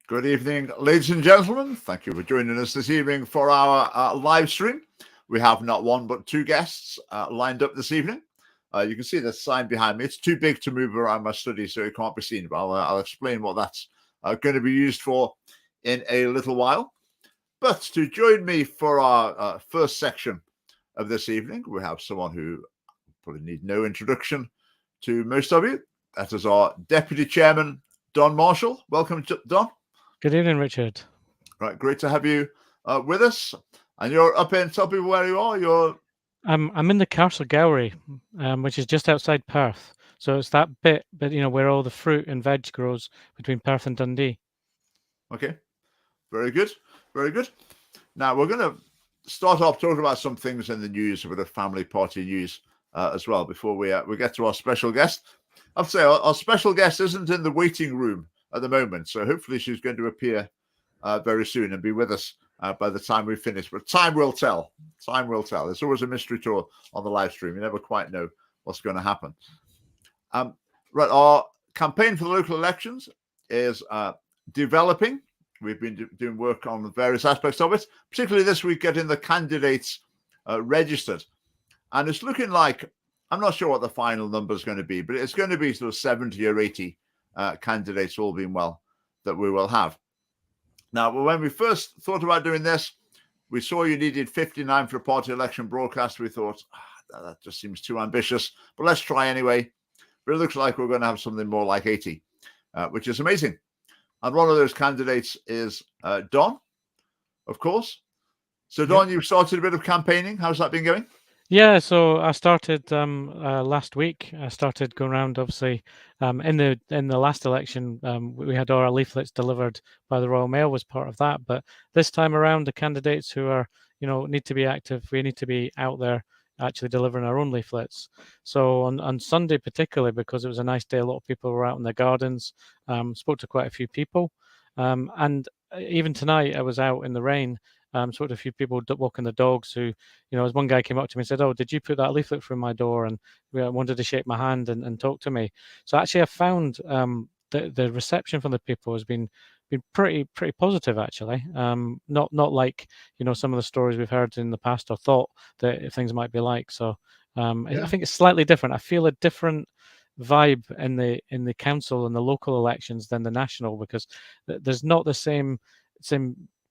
Good evening, ladies and gentlemen. Thank you for joining us this evening for our live stream. We have not one but two guests lined up this evening. You can see the sign behind me. It's too big to move around my study, so it can't be seen. But I'll explain what that's going to be used for in a little while. But to join me for our first section of this evening, we have someone who probably need no introduction to most of you. That is our Deputy Chairman, Don Marshall. Welcome, Don. Good evening, Richard. Right, great to have you with us. And you're up in, tell people where you are. I'm in the Castle Gallery, which is just outside Perth. So it's that bit, but where all the fruit and veg grows between Perth and Dundee. Okay, very good, very good. Now we're going to start off talking about some things in the news, a bit of family party news as well before we get to our special guest. I'll say our special guest isn't in the waiting room at the moment, so hopefully she's going to appear very soon and be with us by the time we finish. But time will tell. Time will tell. There's always a mystery tour on the live stream. You never quite know what's going to happen. Right, our campaign for the local elections is developing. We've been doing work on various aspects of it, particularly this week getting the candidates registered. And it's looking like, I'm not sure what the final number is going to be, but it's going to be sort of 70 or 80 candidates, all being well, that we will have. Now, when we first thought about doing this, we saw you needed 59 for a party election broadcast. We thought, that just seems too ambitious, but let's try anyway. But it looks like we're going to have something more like 80, which is amazing. And one of those candidates is Don, of course. So, Don, you've started a bit of campaigning. How's that been going? Yeah, so I started last week. I started going around, obviously, in the last election, we had our leaflets delivered by the Royal Mail was part of that. But this time around, the candidates who are, need to be active, we need to be out there actually delivering our own leaflets. So on Sunday, particularly, because it was a nice day, a lot of people were out in their gardens, spoke to quite a few people. And even tonight, I was out in the rain. Sort of a few people walking the dogs who, as one guy came up to me and said, "Oh, did you put that leaflet through my door?" And wanted to shake my hand and talk to me. So actually, I found the reception from the people has been pretty positive, actually. Not like some of the stories we've heard in the past or thought that things might be like. So I think it's slightly different. I feel a different vibe in the council and the local elections than the national, because there's not the same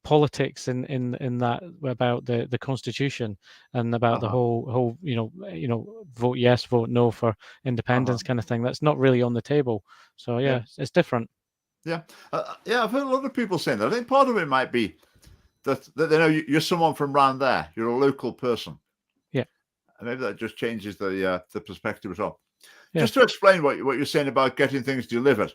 politics in that about the constitution and about the whole vote yes, vote no for independence kind of thing. That's not really on the table. So it's different. I've heard a lot of people saying that. I think part of it might be that they know you're someone from around there. You're a local person. Yeah, and maybe that just changes the perspective as well. Just to explain what you're saying about getting things delivered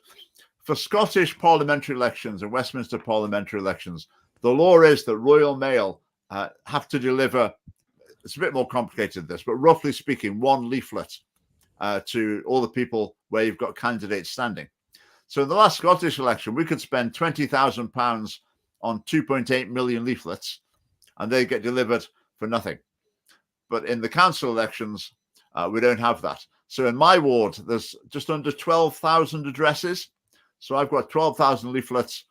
for Scottish parliamentary elections and Westminster parliamentary elections. The law is that Royal Mail have to deliver, it's a bit more complicated than this, but roughly speaking, one leaflet to all the people where you've got candidates standing. So in the last Scottish election, we could spend £20,000 on 2.8 million leaflets, and they get delivered for nothing. But in the council elections, we don't have that. So in my ward, there's just under 12,000 addresses. So I've got 12,000 leaflets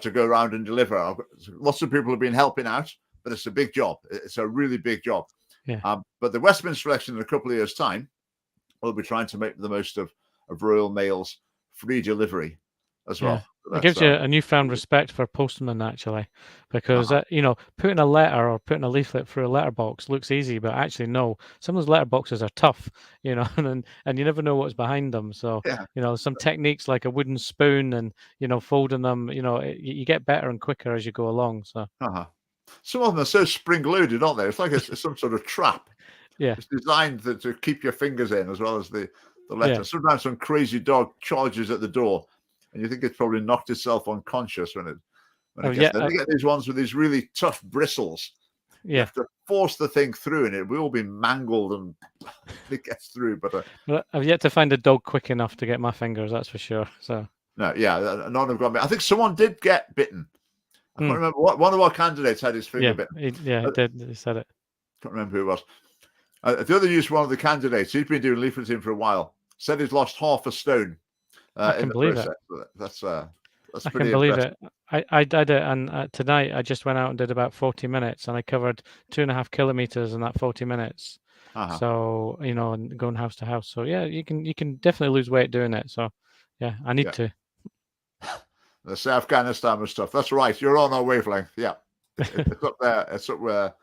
to go around and deliver. Lots of people have been helping out, but it's a big job. It's a really big job. Yeah. But the Westminster election in a couple of years' time, we'll be trying to make the most of Royal Mail's free delivery as well. It gives you a newfound respect for postmen, actually, because putting a letter or putting a leaflet through a letterbox looks easy, but actually no, some of those letterboxes are tough, and you never know what's behind them. So some techniques like a wooden spoon and folding them, you get better and quicker as you go along. So some of them are so spring-loaded, aren't they? It's like it's some sort of trap. Yeah, it's designed to keep your fingers in as well as the letter. Yeah. Sometimes some crazy dog charges at the door, and you think it's probably knocked itself unconscious when it gets there. They get these ones with these really tough bristles. You have to force the thing through, and it will all be mangled and it gets through. But I've yet to find a dog quick enough to get my fingers, that's for sure. So none have got bitten. I think someone did get bitten. I can't remember what one of our candidates had his finger bitten. He did. He said it. Can't remember who it was. The other news, one of the candidates, he's been doing leafleting for a while, said he's lost half a stone. I can believe it. That's That's I pretty can believe impressive. it. I did it, and tonight I just went out and did about 40 minutes, and I covered 2.5 kilometers in that 40 minutes. So, you know, and going house to house. So yeah, you can definitely lose weight doing it. So yeah, I need to. The Afghanistan and stuff. That's right. You're on our wavelength. Yeah, it's up there. It's up where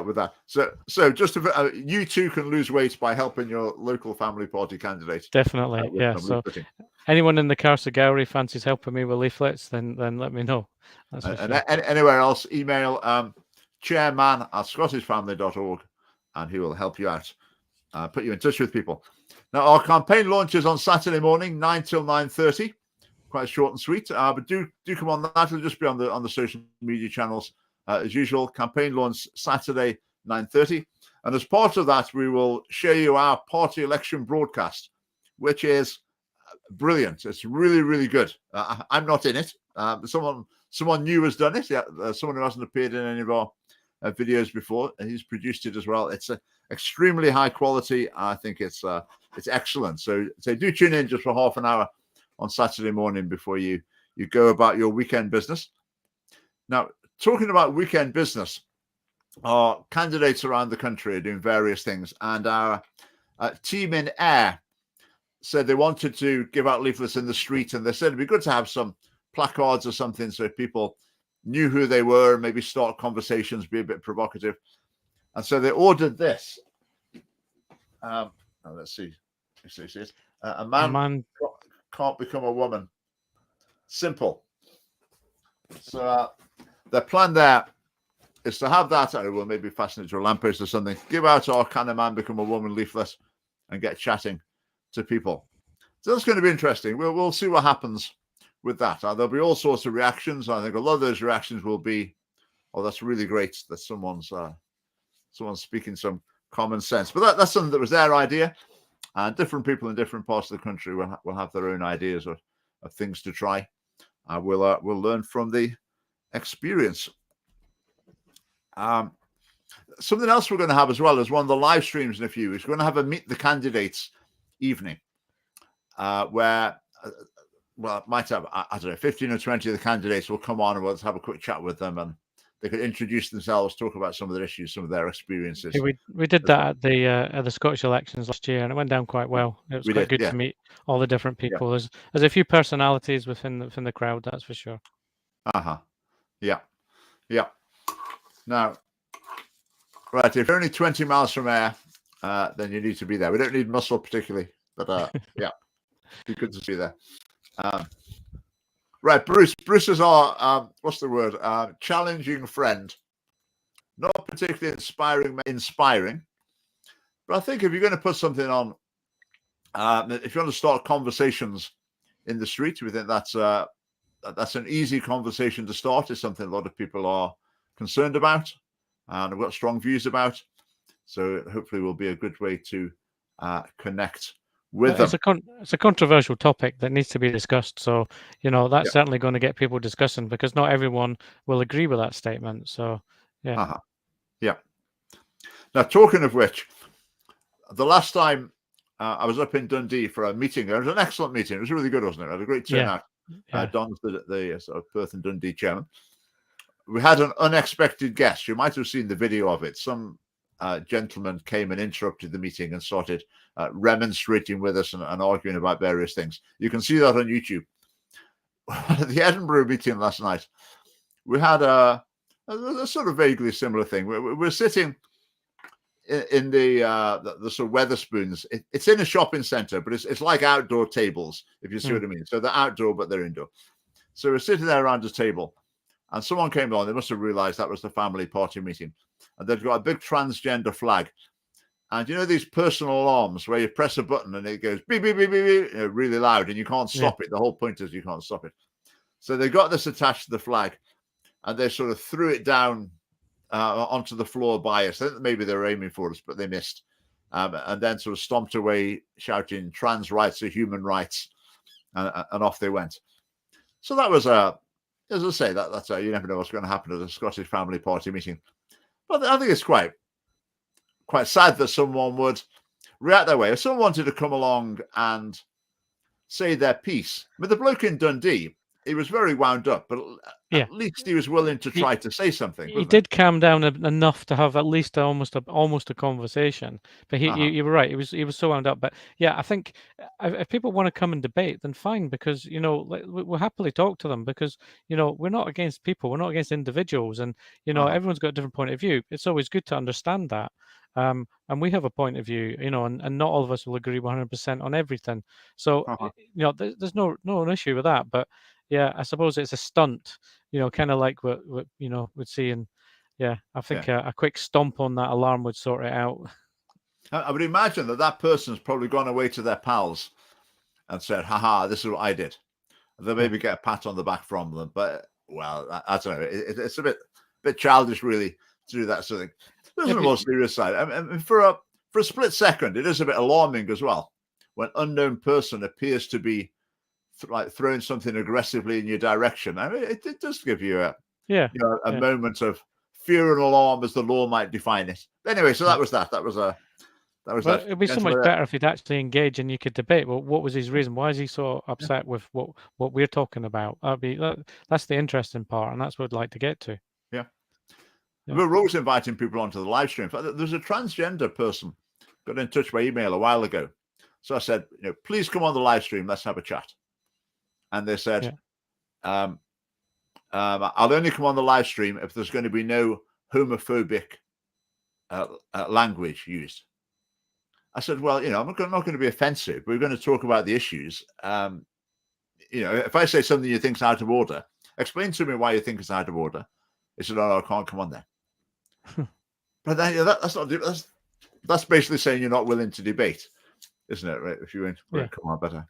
with that. So just to, you too can lose weight by helping your local family party candidate. Definitely, yeah. So anyone in the Carsagowry fancies helping me with leaflets, then let me know. That's for sure. Anywhere else, email chairman@scottishfamily.org, and he will help you out. Put you in touch with people. Now, our campaign launches on Saturday morning, 9 till 9:30. Quite short and sweet, but do come on that. It'll just be on the social media channels as usual. Campaign launch Saturday 9:30, and as part of that, we will show you our party election broadcast, which is brilliant. It's really, really good. I'm not in it. Someone new has done it. Yeah, someone who hasn't appeared in any of our videos before. He's produced it as well. It's extremely high quality. I think it's excellent. So do tune in just for half an hour on Saturday morning before you go about your weekend business. Now, talking about weekend business, our candidates around the country are doing various things, and our team in Ayr said they wanted to give out leaflets in the street, and they said it'd be good to have some placards or something so people knew who they were and maybe start conversations, be a bit provocative. And so they ordered this. Let's see. A man can't become a woman. Simple. So the plan there is to have that. We'll maybe fasten it to a lamppost or something. Give out our "Can a Man Become a Woman" leaflet and get chatting to people. So that's going to be interesting. We'll see what happens with that. There'll be all sorts of reactions. I think a lot of those reactions will be, "Oh, that's really great that someone's speaking some common sense." But that's something that was their idea, and different people in different parts of the country will have their own ideas of things to try. We'll learn from the experience. Something else we're going to have as well is one of the live streams in a few weeks. We're going to have a Meet the Candidates evening, where might have, I don't know, 15 or 20 of the candidates will come on, and we'll have a quick chat with them, and they could introduce themselves, talk about some of their issues, some of their experiences. Yeah, we did that at the Scottish elections last year, and it went down quite well. It was quite good to meet all the different people. There's a few personalities within the crowd, that's for sure. Yeah. Now, right, if you're only 20 miles from Ayr, then you need to be there. We don't need muscle particularly, but yeah, be good to see you there. Right, Bruce is our what's the word? Challenging friend. Not particularly inspiring, but I think if you're going to put something on, if you want to start conversations in the street, we think that's an easy conversation to start. It's something a lot of people are concerned about and have got strong views about. So hopefully will be a good way to connect with them. It's a controversial topic that needs to be discussed. So, you know, that's certainly going to get people discussing, because not everyone will agree with that statement. So, yeah. Now, talking of which, the last time I was up in Dundee for a meeting, it was an excellent meeting. It was really good, wasn't it? It had a great turnout. Don's the sort of Perth and Dundee chairman. We had an unexpected guest. You might have seen the video of it. Some gentleman came and interrupted the meeting and started remonstrating with us and arguing about various things. You can see that on YouTube. At the Edinburgh meeting last night, we had a sort of vaguely similar thing. We're sitting in the sort of Wetherspoons. It's in a shopping centre, but it's like outdoor tables, if you see what I mean. So they're outdoor, but they're indoor. So we're sitting there around a table, and someone came along. They must have realised that was the family party meeting, and they've got a big transgender flag. And you know these personal alarms where you press a button and it goes beep, beep, beep, beep, beep, really loud, and you can't stop it. The whole point is you can't stop it. So they got this attached to the flag, and they sort of threw it down onto the floor by us. I think maybe they were aiming for us, but they missed. And then sort of stomped away shouting trans rights are human rights, and off they went. So that was as I say, that's you never know what's going to happen at a Scottish family party meeting. But I think it's quite sad that someone would react that way. If someone wanted to come along and say their piece, but the bloke in Dundee, he was very wound up, but Yeah. at least he was willing to try to say something. He did calm down enough to have at least almost a conversation. But you were right. He was so wound up. But yeah, I think if people want to come and debate, then fine, because we'll happily talk to them, because we're not against people, we're not against individuals, and everyone's got a different point of view. It's always good to understand that. And we have a point of view, and not all of us will agree 100% on everything. So there's no issue with that. But yeah, I suppose it's a stunt, kind of like what we'd see. And yeah, I think a quick stomp on that alarm would sort it out. I would imagine that person's probably gone away to their pals and said, haha, this is what I did. They'll maybe get a pat on the back from them. But, well, I don't know. It's a bit childish, really, to do that sort of thing. There's a more serious side. I mean, for a split second, it is a bit alarming as well when unknown person appears to be like throwing something aggressively in your direction. I mean, it does give you a moment of fear and alarm, as the law might define it. Anyway, so that was that. That was that. It'd be so much better if he'd actually engage and you could debate. Well, what was his reason? Why is he so upset with what we're talking about? That's the interesting part, and that's what I'd like to get to. Yeah. We're always inviting people onto the live stream. There's a transgender person got in touch by email a while ago. So I said, please come on the live stream. Let's have a chat. And they said, I'll only come on the live stream if there's going to be no homophobic language used. I said, well, I'm not going to be offensive. We're going to talk about the issues. If I say something you think's out of order, explain to me why you think it's out of order. He said, no, I can't come on there. But then, that's basically saying you're not willing to debate, isn't it? Right? If you went, come on, better.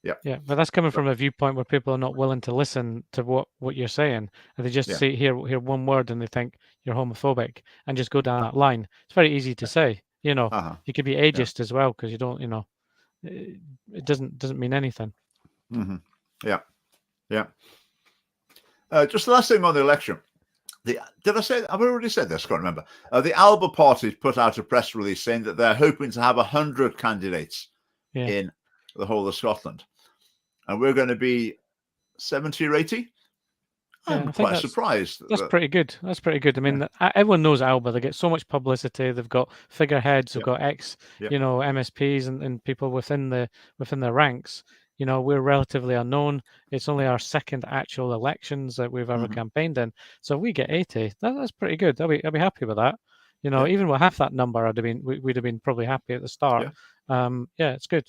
Yeah, but that's coming from a viewpoint where people are not willing to listen to what you're saying, and they just hear one word and they think you're homophobic and just go down that line. It's very easy to say. You could be ageist as well, because you don't. It doesn't mean anything. Mm-hmm. Yeah. Just the last thing on the election. Did I say? I've already said this. I can't remember. The Alba party put out a press release saying that they're hoping to have 100 candidates in the whole of Scotland, and we're going to be 70 or 80. I'm quite surprised. That's pretty good. That's pretty good. I mean, everyone knows Alba. They get so much publicity. They've got figureheads. They've got MSPs and people within their ranks. We're relatively unknown. It's only our second actual elections that we've ever campaigned in. So if we get 80, that's pretty good. I'll be happy with that. Even with half that number, we'd have been probably happy at the start. It's good.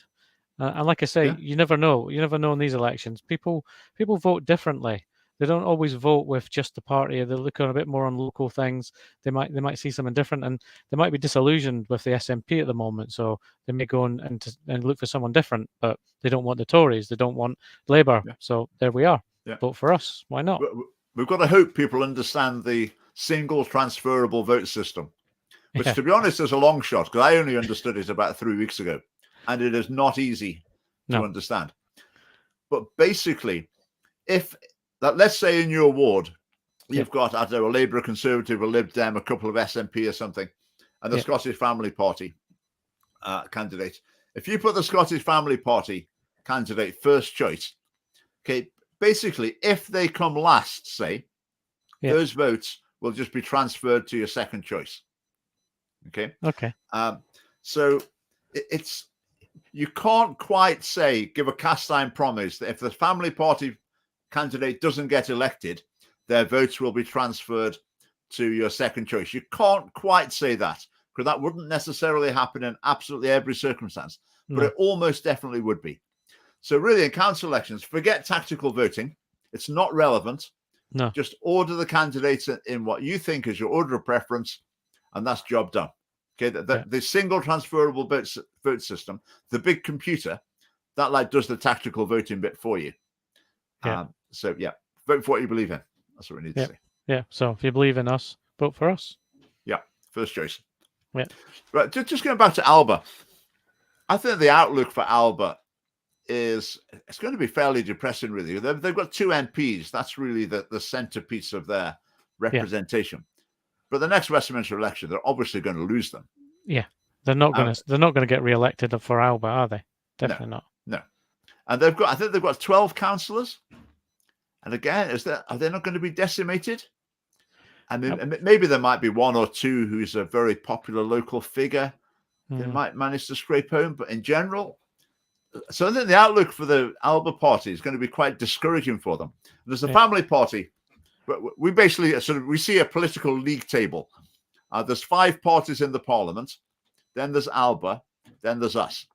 And like I say, you never know. You never know in these elections. People vote differently. They don't always vote with just the party. They look on a bit more on local things. They might see something different, and they might be disillusioned with the SNP at the moment. So they may go and look for someone different. But they don't want the Tories. They don't want Labour. So there we are. Vote for us. Why not? We've got to hope people understand the single transferable vote system, which, to be honest, is a long shot, because I only understood it about 3 weeks ago, and it is not easy to understand. But basically, let's say in your ward, you've got, I don't know, a Labour, a Conservative, a Lib Dem, a couple of SNP or something, and the Scottish Family Party candidate. If you put the Scottish Family Party candidate first choice, basically, if they come last, say, those votes will just be transferred to your second choice. Okay. So it's, you can't quite give a cast iron promise that if the Family Party candidate doesn't get elected, their votes will be transferred to your second choice. You can't quite say that, because that wouldn't necessarily happen in absolutely every circumstance, but it almost definitely would be. So really, in council elections, forget tactical voting. It's not relevant. No. Just order the candidates in what you think is your order of preference, and that's job done. Okay, the single transferable vote system, the big computer, that does the tactical voting bit for you. Vote for what you believe in. That's what we need to say. Yeah. So if you believe in us, vote for us. Yeah. First choice. Yeah. Right. Just going back to Alba, I think the outlook for Alba it's going to be fairly depressing, really. They've got 2 MPs. That's really the centerpiece of their representation. But the next Westminster election, they're obviously going to lose them. Yeah. They're not going to get re-elected for Alba, are they? Definitely not. No. And I think they've got 12 councillors. And again, are they not going to be decimated? I mean, maybe there might be one or two who's a very popular local figure that might manage to scrape home, but in general, so I think the outlook for the Alba party is going to be quite discouraging for them. There's a family party, but we basically we see a political league table. There's 5 parties in the parliament, then there's Alba, then there's us.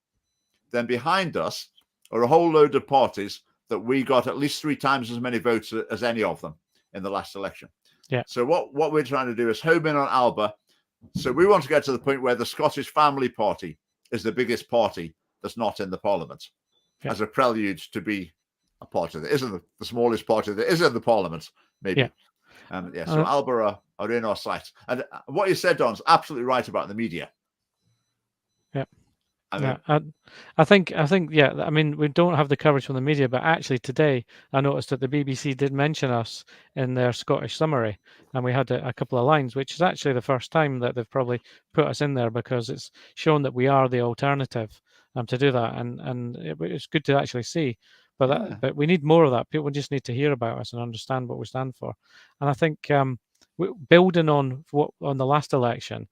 Then behind us are a whole load of parties that we got at least 3 times as many votes as any of them in the last election. Yeah. So what we're trying to do is home in on Alba. So we want to get to the point where the Scottish Family Party is the biggest party that's not in the Parliament, as a prelude to be a party that isn't the smallest party that is in the Parliament, maybe. So Alba are in our sights. And what you said, Don's absolutely right about the media. Yeah. I mean, I think, I mean, we don't have the coverage from the media, but actually today I noticed that the BBC did mention us in their Scottish summary, and we had a couple of lines, which is actually the first time that they've probably put us in there, because it's shown that we are the alternative to do that, and it's good to actually see. But we need more of that. People just need to hear about us and understand what we stand for. And I think building on the last election,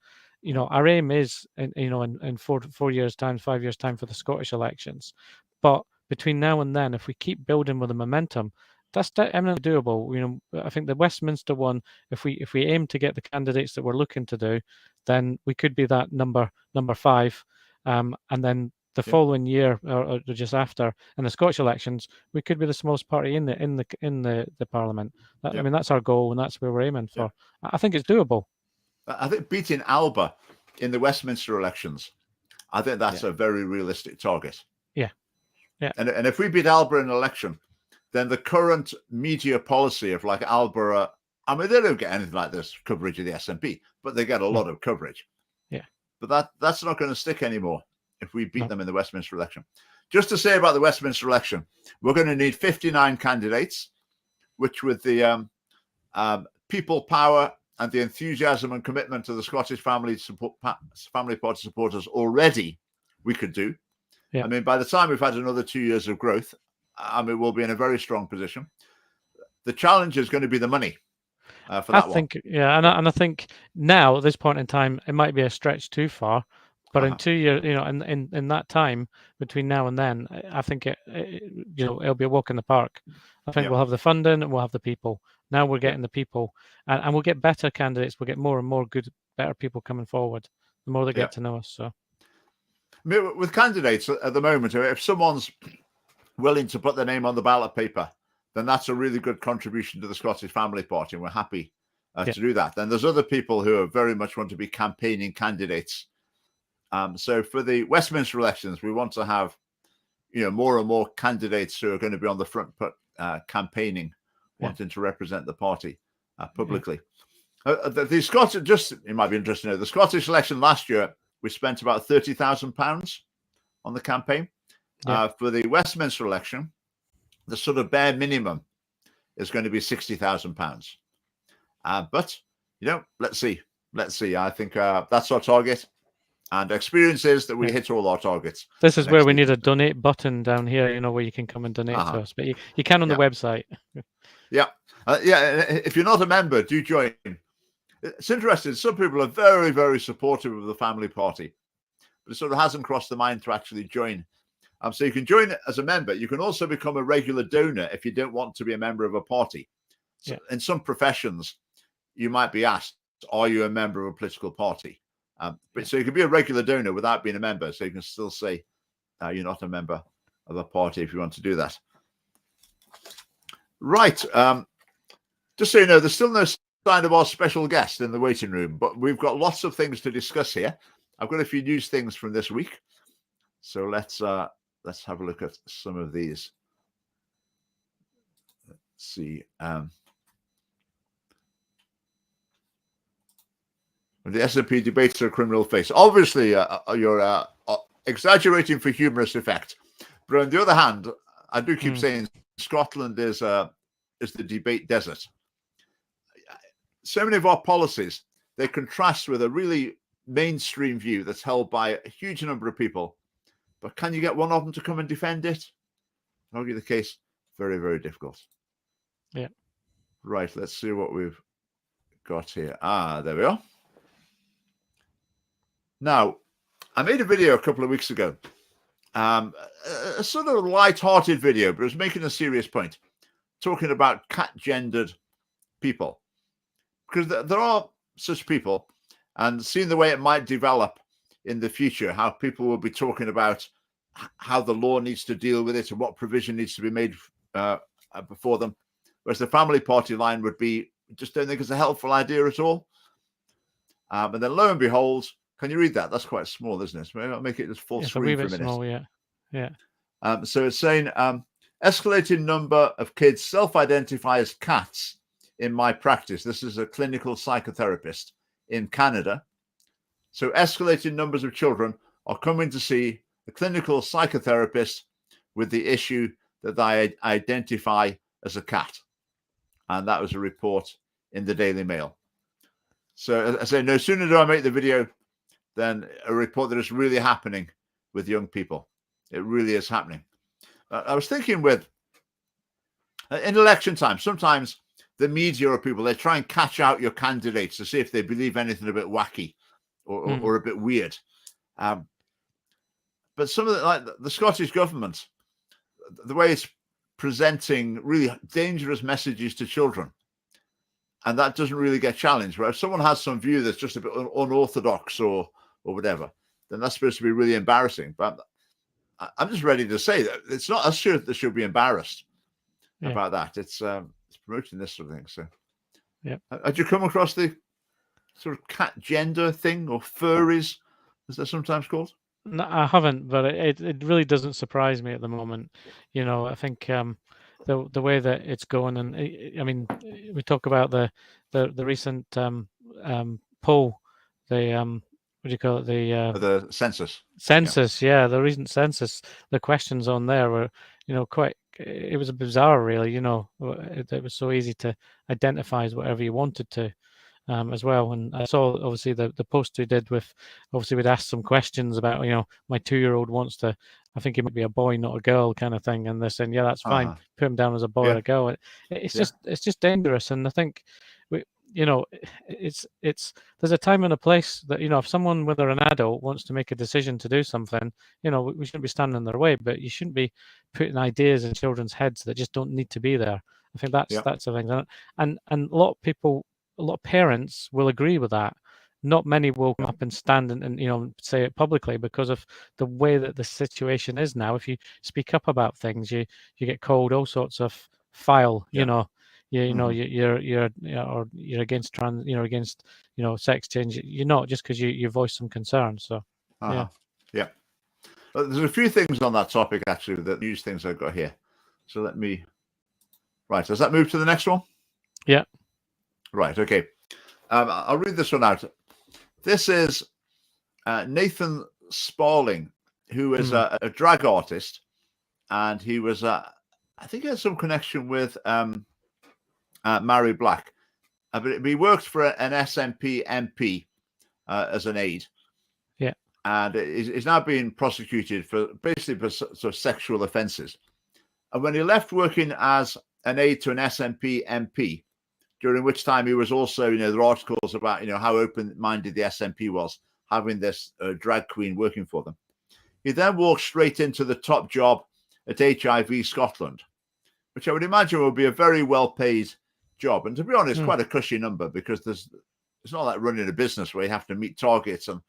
our aim is, in 4 years' time, 5 years' time for the Scottish elections. But between now and then, if we keep building with the momentum, that's eminently doable. I think the Westminster one, if we aim to get the candidates that we're looking to do, then we could be that number 5, and then the following year or just after in the Scottish elections, we could be the smallest party in the Parliament. I mean, that's our goal, and that's where we're aiming for. I think it's doable. I think beating Alba in the Westminster elections, I think that's a very realistic target. Yeah. And if we beat Alba in an election, then the current media policy of like Alba, I mean, they don't get anything like this coverage of the SFP, but they get a lot of coverage. Yeah. But that's not going to stick anymore if we beat them in the Westminster election. Just to say about the Westminster election, we're going to need 59 candidates, which with the people power and the enthusiasm and commitment to the Scottish Family Party supporters already, we could do. I mean, by the time we've had another 2 years of growth, I mean, we'll be in a very strong position. The challenge is going to be the money for that one. And I think now at this point in time, it might be a stretch too far. But in 2 years, in that time between now and then, I think it'll be a walk in the park. I think we'll have the funding and we'll have the people. Now we're getting the people, and we'll get better candidates. We'll get more and more better people coming forward. The more they get to know us. So, I mean, with candidates at the moment, if someone's willing to put their name on the ballot paper, then that's a really good contribution to the Scottish Family Party, and we're happy to do that. Then there's other people who are very much want to be campaigning candidates. So for the Westminster elections, we want to have, more and more candidates who are going to be on the front foot campaigning, wanting to represent the party publicly. The Scottish, it might be interesting to know, the Scottish election last year, we spent about £30,000 on the campaign. For the Westminster election, the sort of bare minimum is going to be £60,000. But, let's see. I think that's our target. And experience is that we hit all our targets. This is where we need a donate button down here, where you can come and donate to us. But you can on the website. If you're not a member, do join. It's interesting. Some people are very, very supportive of the family party, but it sort of hasn't crossed the mind to actually join. So you can join as a member. You can also become a regular donor if you don't want to be a member of a party. So in some professions, you might be asked, are you a member of a political party? So you can be a regular donor without being a member. So you can still say you're not a member of a party if you want to do that. Right. Just so you know, there's still no sign of our special guest in the waiting room, but we've got lots of things to discuss here. I've got a few news things from this week. So let's have a look at some of these. Let's see. The SFP debates a criminal face. Obviously, you're exaggerating for humorous effect. But on the other hand, I do keep saying Scotland is the debate desert. So many of our policies, they contrast with a really mainstream view that's held by a huge number of people. But can you get one of them to come and defend it? Argue the case, very, very difficult. Yeah. Right. Let's see what we've got here. There we are. Now, I made a video a couple of weeks ago, a sort of light-hearted video, but it was making a serious point, talking about cat-gendered people, because there are such people, and seeing the way it might develop in the future, how people will be talking about how the law needs to deal with it and what provision needs to be made before them, whereas the family party line would be, just don't think it's a helpful idea at all. And then lo and behold, can you read that? That's quite small, isn't it? Maybe I'll make it just full screen for a minute. Small, yeah. So it's saying escalating number of kids self-identify as cats in my practice. This is a clinical psychotherapist in Canada. So escalating numbers of children are coming to see a clinical psychotherapist with the issue that they identify as a cat. And that was a report in the Daily Mail. So I say, no sooner do I make the video than a report that is really happening with young people. It really is happening. I was thinking in election time, sometimes the media or people, they try and catch out your candidates to see if they believe anything a bit wacky or a bit weird. But some of like the Scottish government, the way it's presenting really dangerous messages to children, and that doesn't really get challenged. Where if someone has some view that's just a bit unorthodox or whatever, then that's supposed to be really embarrassing. But I'm just ready to say that it's not us sure that should be embarrassed about that. It's promoting this sort of thing. So, had you come across the sort of cat gender thing, or furries, as they're sometimes called? No, I haven't, but it really doesn't surprise me at the moment. I think the way that it's going, and I mean, we talk about the recent poll, the what do you call it, the census. The recent census. The questions on there were, quite. It was bizarre, really. It was so easy to identify as whatever you wanted to. As well. And I saw obviously the post we did with, obviously we'd asked some questions about, my 2-year-old wants to, I think it might be a boy, not a girl kind of thing. And they're saying, yeah, that's fine. Put him down as a boy or a girl. It's just dangerous. And I think there's a time and a place that, if someone, whether an adult, wants to make a decision to do something, we shouldn't be standing in their way, but you shouldn't be putting ideas in children's heads that just don't need to be there. I think that's the thing. And a lot of parents will agree with that. Not many will come up and stand and say it publicly because of the way that the situation is now. If you speak up about things, you get called all sorts of foul. You're against trans, against sex change. You're not, just because you voice some concern. So yeah. There's a few things on that topic actually, that news things I've got here. So let me. Right, does that move to the next one? Yeah. Right, okay. I'll read this one out. This is Nathan Sparling, who is a drag artist, and he was, I think he has some connection with Mary Black. But he worked for an SNP MP as an aide. Yeah. And he's now being prosecuted for sort of sexual offences. And when he left working as an aide to an SNP MP, during which time he was also, there are articles about, how open-minded the SNP was, having this drag queen working for them. He then walked straight into the top job at HIV Scotland, which I would imagine would be a very well-paid job. And to be honest, quite a cushy number, because it's not like running a business where you have to meet targets and,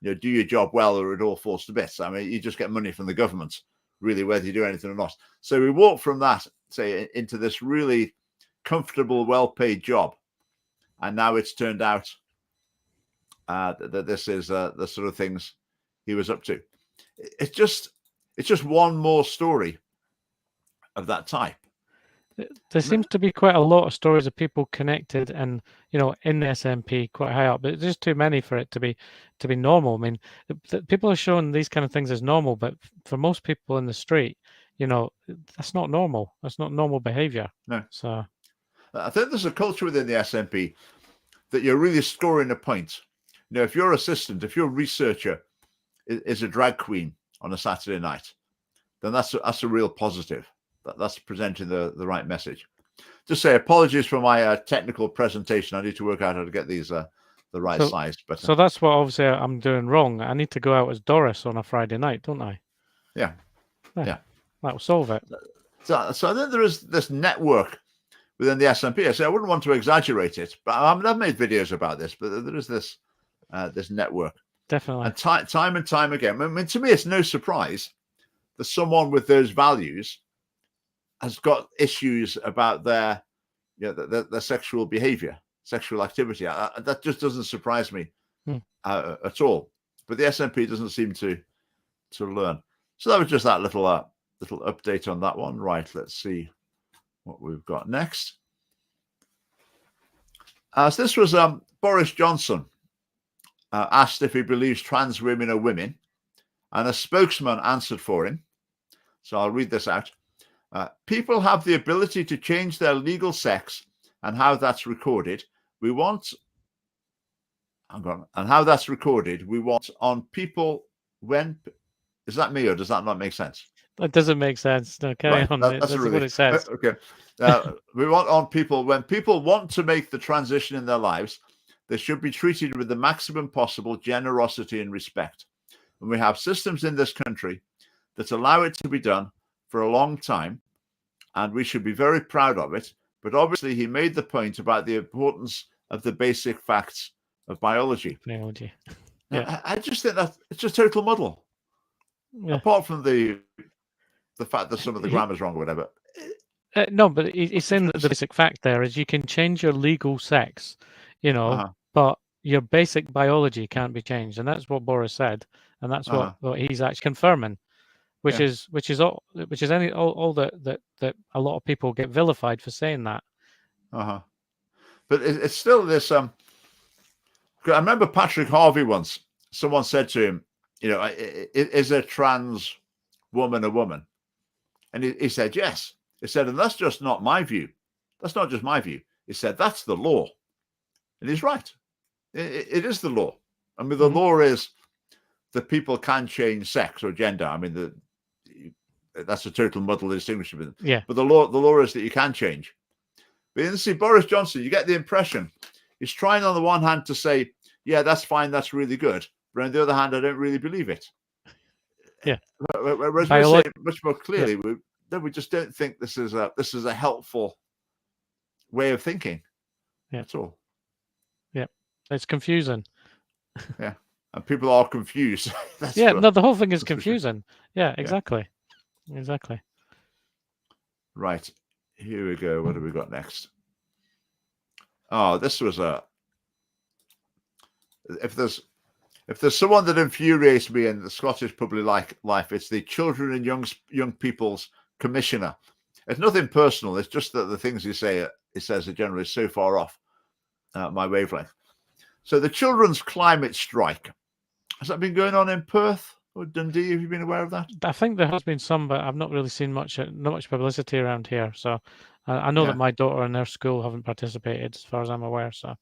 do your job well or it all falls to bits. I mean, you just get money from the government, really, whether you do anything or not. So we walked from that, say, into this really comfortable, well-paid job, and now it's turned out that this is the sort of things he was up to. It's just one more story of that type. There seems to be quite a lot of stories of people connected and in the SNP quite high up, but there's just too many for it to be normal. I mean, people are showing these kind of things as normal, but for most people in the street, that's not normal. That's not normal behavior. No. So I think there's a culture within the SNP that you're really scoring a point. If your assistant, if your researcher is a drag queen on a Saturday night, then that's a real positive. That's presenting the right message. just say apologies for my technical presentation. I need to work out how to get these the right size. But so that's what obviously I'm doing wrong. I need to go out as Doris on a Friday night, don't I? Yeah. That will solve it. So I think there is this network within the SFP. I say I wouldn't want to exaggerate it, but I've made videos about this. But there is this this network, definitely, and time and time again. I mean, to me, it's no surprise that someone with those values has got issues about their their sexual behavior, sexual activity. That just doesn't surprise me at all. But the SFP doesn't seem to learn. So that was just that little update on that one. Right, let's see what we've got next. So this was Boris Johnson asked if he believes trans women are women, and a spokesman answered for him. So I'll read this out. People have the ability to change their legal sex and how that's recorded. We want, and how that's recorded, we want on people when, is that me or does that not make sense? That doesn't make sense. No, carry on. That's what it says. Okay. We want on people, when people want to make the transition in their lives, they should be treated with the maximum possible generosity and respect. And we have systems in this country that allow it to be done for a long time, and we should be very proud of it. But obviously, he made the point about the importance of the basic facts of biology. Yeah. I just think that it's just total muddle. Yeah. Apart from the fact that some of the grammar's wrong or whatever. No, but he's saying that the basic fact there is you can change your legal sex, but your basic biology can't be changed, and that's what Boris said, and that's what he's actually confirming, which is all that a lot of people get vilified for saying that. But it's still this. I remember Patrick Harvey once. Someone said to him, is a trans woman a woman? And he said, yes. He said, and that's just not my view. That's not just my view. He said, that's the law. And he's right. It is the law. I mean, the law is that people can change sex or gender. I mean, that's a total muddle distinction. Yeah. But the law is that you can change. But you see, Boris Johnson, you get the impression he's trying on the one hand to say, yeah, that's fine, that's really good. But on the other hand, I don't really believe it. Yeah. Whereas we say much more clearly, we just don't think this is a helpful way of thinking at all. Yeah, it's confusing. Yeah, and people are confused. No, the whole thing is confusing. Yeah, exactly. Yeah. Exactly. Right, here we go. What have we got next? Oh, this was if there's someone that infuriates me in the Scottish public life, it's the Children and Young People's Commissioner. It's nothing personal. It's just that the things he says are generally so far off my wavelength. So the Children's Climate Strike, has that been going on in Perth or Dundee? Have you been aware of that? I think there has been some, but I've not really seen not much publicity around here. So I know that my daughter and their school haven't participated, as far as I'm aware. So.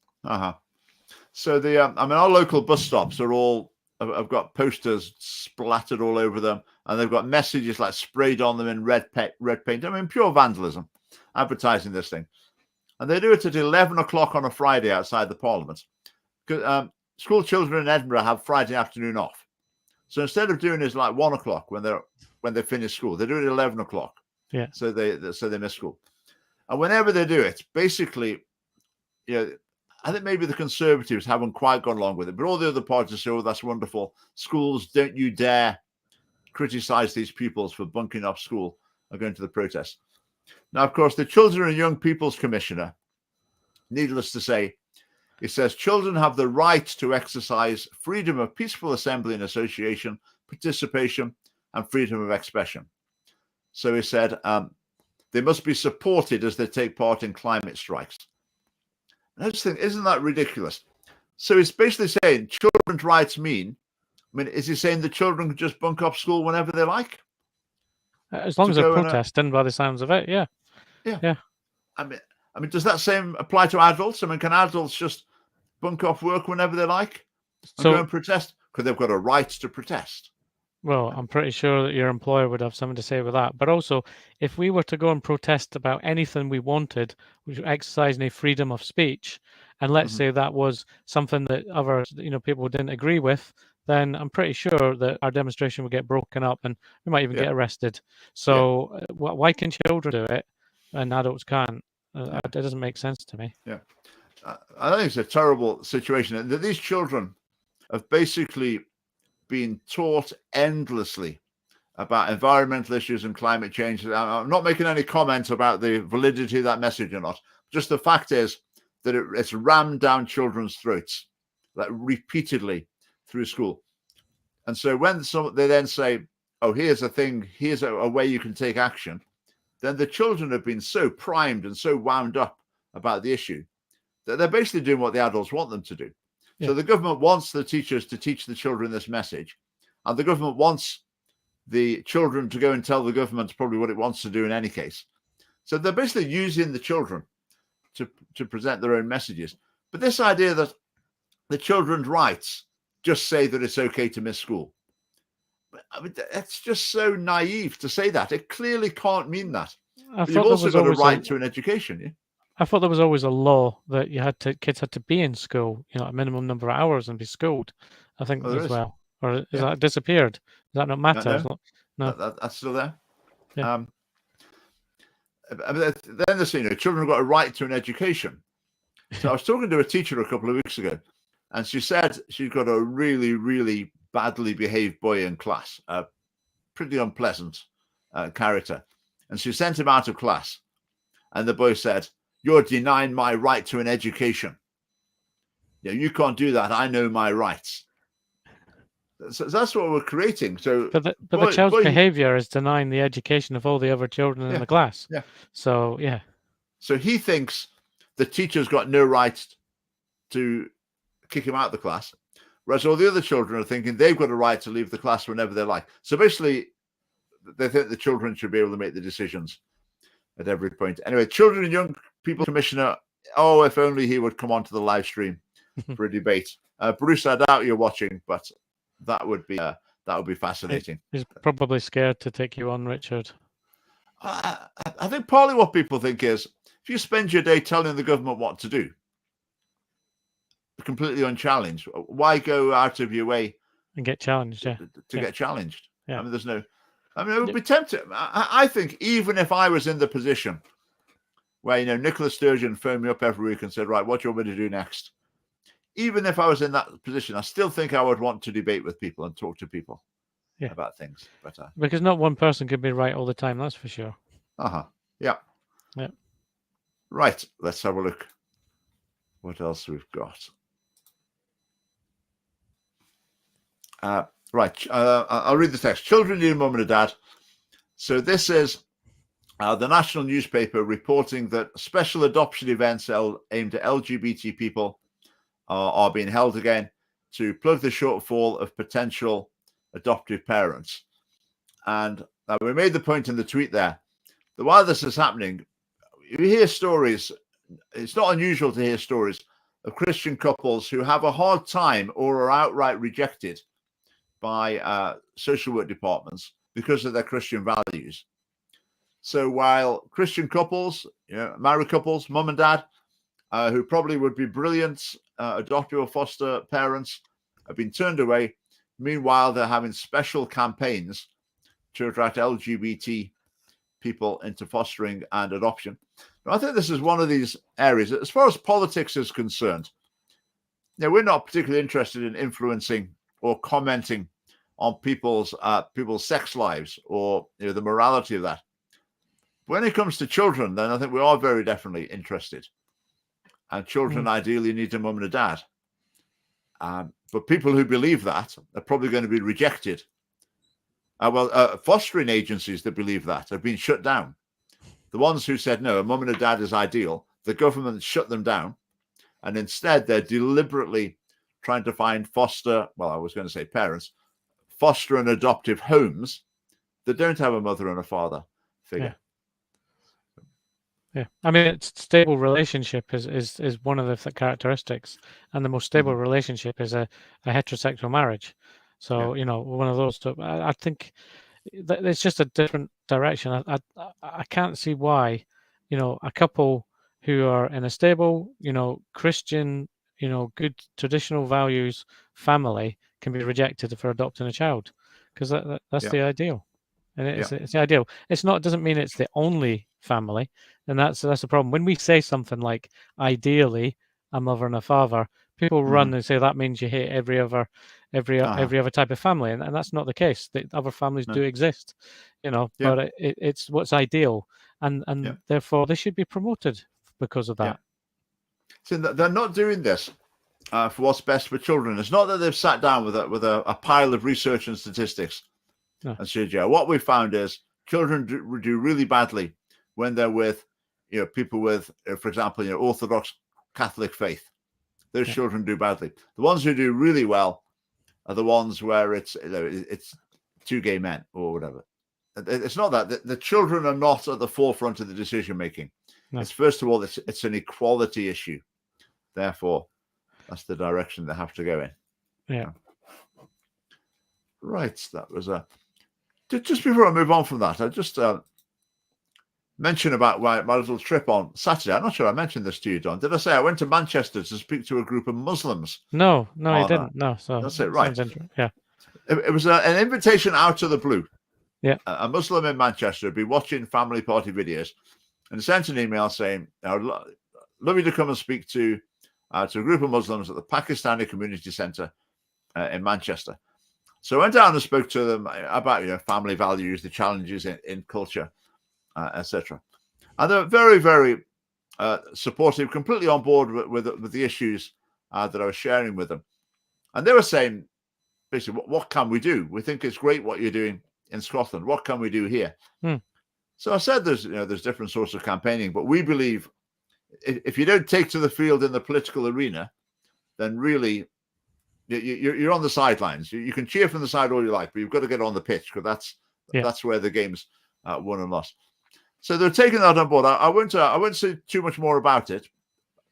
So our local bus stops are all. I've got posters splattered all over them, and they've got messages like sprayed on them in red paint. I mean, pure vandalism, advertising this thing. And they do it at 11 o'clock on a Friday outside the Parliament. School children in Edinburgh have Friday afternoon off. So instead of doing it like 1 o'clock when they finish school, they do it at 11 o'clock. Yeah. So they miss school. And whenever they do it, basically, I think maybe the Conservatives haven't quite gone along with it, but all the other parties say, oh, that's wonderful. Schools, don't you dare criticize these pupils for bunking off school or going to the protest. Now, of course, the Children and Young People's Commissioner, needless to say, he says children have the right to exercise freedom of peaceful assembly and association, participation, and freedom of expression. So he said they must be supported as they take part in climate strikes. I just think, isn't that ridiculous? So he's basically saying children's rights is he saying the children can just bunk off school whenever they like? As long as they're protesting, by the sounds of it, yeah. I mean, does that same apply to adults? I mean, can adults just bunk off work whenever they like and go and protest? Because they've got a right to protest. Well, I'm pretty sure that your employer would have something to say with that. But also, if we were to go and protest about anything we wanted, which exercising a freedom of speech, and let's say that was something that other, people didn't agree with, then I'm pretty sure that our demonstration would get broken up and we might even Yeah. get arrested. So why can children do it and adults can't? It doesn't make sense to me. Yeah. I think it's a terrible situation. And these children have basically been taught endlessly about environmental issues and climate change. I'm not making any comments about the validity of that message or not. Just the fact is that it's rammed down children's throats, like repeatedly through school. And so when they then say, "Oh, here's a thing, here's a way you can take action," then the children have been so primed and so wound up about the issue that they're basically doing what the adults want them to do. Yeah. So the government wants the teachers to teach the children this message, and the government wants the children to go and tell the government probably what it wants to do in any case. So they're basically using the children to present their own messages. But this idea that the children's rights just say that it's okay to miss school, I mean, that's just so naive to say that. It clearly can't mean that. But you've also got a right to an education. Yeah? I thought there was always a law that kids had to be in school, a minimum number of hours and be schooled. I think as well. Or is that disappeared? Does that not matter? No. That's still there. Yeah. Then there's, children have got a right to an education. So I was talking to a teacher a couple of weeks ago, and she said she's got a really, really badly behaved boy in class, a pretty unpleasant character. And she sent him out of class. And the boy said, "You're denying my right to an education. You can't do that. I know my rights." So that's what we're creating. So, but the child's behavior is denying the education of all the other children in the class. Yeah. So So he thinks the teacher's got no right to kick him out of the class, whereas all the other children are thinking they've got a right to leave the class whenever they like. So basically, they think the children should be able to make the decisions at every point. Anyway, Children and Young People Commissioner, if only he would come onto the live stream for a debate. Bruce, I doubt you're watching, but that would be fascinating. He's probably scared to take you on, Richard. I think partly what people think is if you spend your day telling the government what to do, completely unchallenged, why go out of your way and get challenged? To get challenged. Yeah. I would be tempted. I think even if I was in the position where Nicola Sturgeon phoned me up every week and said, "Right, what do you want me to do next?" Even if I was in that position, I still think I would want to debate with people and talk to people about things. But because not one person can be right all the time, that's for sure. Yeah. Yeah. Right. Let's have a look. What else we've got? Right. I'll read the text. Children need a mum and a dad. So this is the national newspaper reporting that special adoption events aimed at LGBT people are being held again to plug the shortfall of potential adoptive parents. And we made the point in the tweet there that while this is happening, you hear stories. It's not unusual to hear stories of Christian couples who have a hard time or are outright rejected by social work departments because of their Christian values. So while Christian couples, married couples, mum and dad, who probably would be brilliant adoptive or foster parents, have been turned away. Meanwhile, they're having special campaigns to attract LGBT people into fostering and adoption. Now, I think this is one of these areas, as far as politics is concerned, we're not particularly interested in influencing or commenting on people's sex lives or the morality of that. When it comes to children, then I think we are very definitely interested. And children ideally need a mum and a dad. But people who believe that are probably going to be rejected. Fostering agencies that believe that have been shut down. The ones who said, no, a mum and a dad is ideal, the government shut them down. And instead, they're deliberately trying to find foster and adoptive homes that don't have a mother and a father figure. Yeah, I mean, it's stable relationship is one of the characteristics, and the most stable relationship is a heterosexual marriage. So one of those. I think it's just a different direction. I can't see why, a couple who are in a stable, Christian, good traditional values family can be rejected for adopting a child, because that's the ideal, and it's the ideal. It doesn't mean it's the only family, and that's the problem. When we say something like ideally a mother and a father, people run and say that means you hate every other type of family, and that's not the case. The other families do exist, but it's what's ideal, and therefore they should be promoted because of that. So they're not doing this for what's best for children. It's not that they've sat down with a pile of research and statistics and said, what we found is children do really badly when they're with people with, for example, Orthodox Catholic faith. Those children do badly. The ones who do really well are the ones where it's two gay men or whatever. It's not that the children are not at the forefront of the decision making. It's first of all it's an equality issue. Therefore, that's the direction they have to go in. Yeah. Right. That was just before I move on from that, I just mention about my little trip on Saturday. I'm not sure I mentioned this to you, Don. Did I say I went to Manchester to speak to a group of Muslims? No, you didn't. No, so that's it. Right. Yeah. It was an invitation out of the blue. Yeah. A Muslim in Manchester had been watching family party videos and sent an email saying, "I would love you to come and speak to a group of Muslims at the Pakistani Community Centre in Manchester." So I went down and spoke to them about family values, the challenges in culture, etc. And they're very, very supportive, completely on board with the issues that I was sharing with them. And they were saying, basically, what can we do? We think it's great what you're doing in Scotland. What can we do here? So I said there's different sorts of campaigning, but we believe if you don't take to the field in the political arena, then really you're on the sidelines. You can cheer from the side all you like, but you've got to get on the pitch, because that's where the game's won and lost. So they're taking that on board. I won't say too much more about it,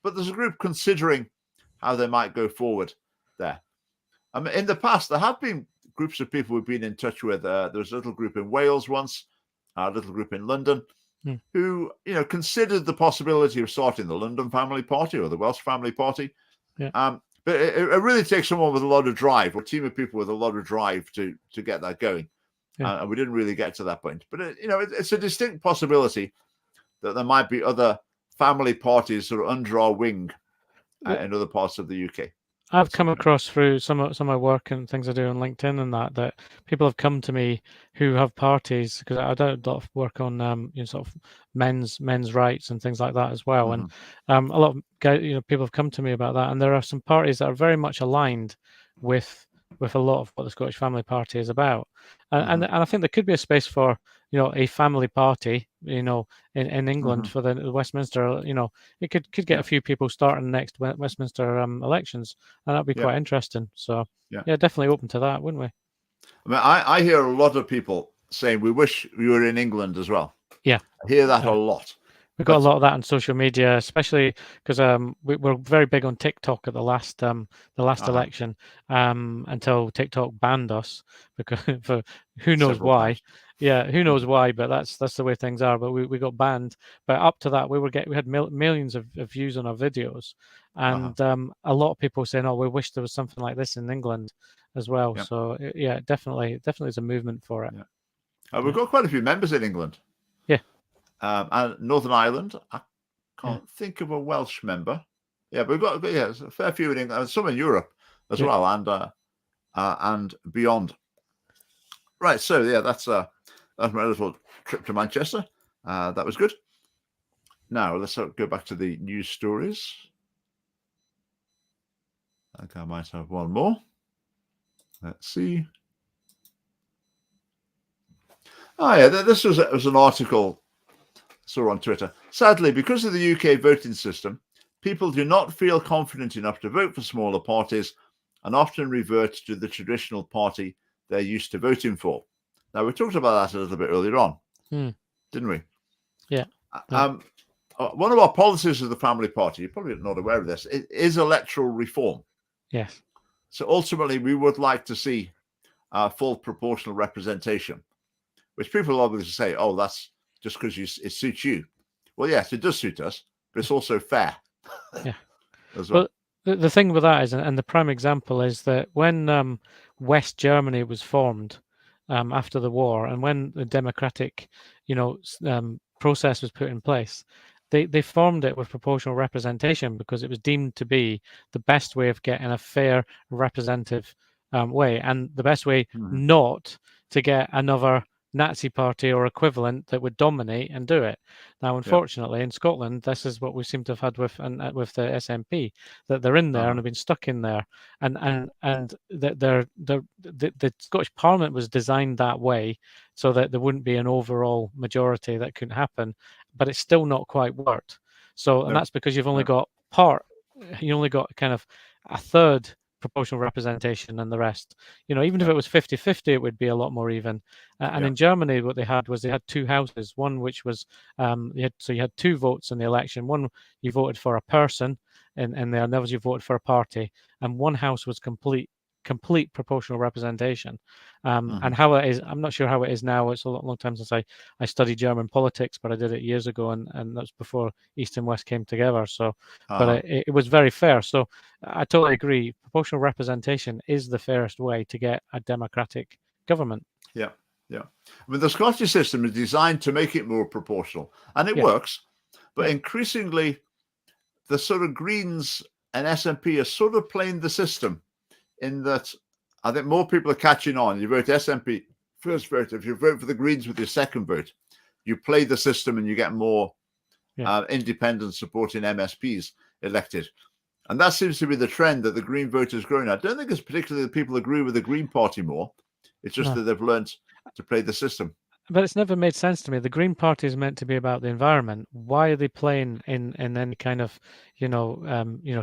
but there's a group considering how they might go forward there. I mean, in the past, there have been groups of people we've been in touch with. There was a little group in Wales once, a little group in London, who considered the possibility of starting the London family party or the Welsh family party. But it really takes someone with a lot of drive, or a team of people with a lot of drive to get that going. And we didn't really get to that point. But it's a distinct possibility that there might be other family parties sort of under our wing in other parts of the UK. I've come across through some of my work and things I do on LinkedIn and that people have come to me who have parties, because I do a lot of work on sort of men's rights and things like that as well. And a lot of guys, people have come to me about that, and there are some parties that are very much aligned with a lot of what the Scottish Family Party is about. And I think there could be a space for a family party in England for the Westminster. It could get a few people starting the next Westminster elections, and that'd be quite interesting. So definitely open to that, wouldn't we? I mean, I hear a lot of people saying we wish we were in England as well. I hear that a lot. We've got a lot of that on social media, especially because we're very big on TikTok at the last election, until TikTok banned us, because for who knows why. Times. Yeah, who knows why, but that's the way things are. But we got banned. But up to that, we had millions of views on our videos, and a lot of people saying, "Oh, we wish there was something like this in England as well." So definitely is a movement for it. We've got quite a few members in England. And Northern Ireland, I can't think of a Welsh member. But we've got a fair few in England, some in Europe as well, and beyond. Right, so that's my little trip to Manchester. That was good. Now let's go back to the news stories. I think I might have one more. Let's see. This was an article saw on Twitter. Sadly, because of the UK voting system, people do not feel confident enough to vote for smaller parties and often revert to the traditional party they're used to voting for. Now, we talked about that a little bit earlier on, didn't we? Yeah. One of our policies of the family party, you're probably not aware of this, is electoral reform. Yes. So ultimately, we would like to see full proportional representation, which people obviously say, oh, that's just because it suits you. Well, yes, it does suit us, but it's also fair. Yeah. As well. The thing with that is, and the prime example is that when West Germany was formed after the war, and when the democratic, process was put in place, they formed it with proportional representation because it was deemed to be the best way of getting a fair representative way, and the best way not to get another Nazi party or equivalent that would dominate and do it. Now, unfortunately, in Scotland, this is what we seem to have had with the SNP, that they're in there and have been stuck in there, and the Scottish Parliament was designed that way so that there wouldn't be an overall majority that couldn't happen, but it's still not quite worked. So, and that's because you've only got kind of a third proportional representation and the rest. Even if it was 50-50, it would be a lot more even. And in Germany, what they had was they had two houses. One which was you had two votes in the election. One you voted for a person, and the others you voted for a party. And one house was complete proportional representation. And how it is, I'm not sure how it is now. It's a long time since I studied German politics, but I did it years ago, and that's before East and West came together. So, but it was very fair. So I totally agree. Proportional representation is the fairest way to get a democratic government. Yeah. I mean, the Scottish system is designed to make it more proportional, and it works. But increasingly, the sort of Greens and SNP are sort of playing the system, in that I think more people are catching on. You vote SNP first vote. If you vote for the Greens with your second vote, you play the system and you get more independent supporting MSPs elected. And that seems to be the trend that the Green vote is growing. I don't think it's particularly that people agree with the Green Party more. It's just that they've learned to play the system. But it's never made sense to me. The Green Party is meant to be about the environment. Why are they playing in any kind of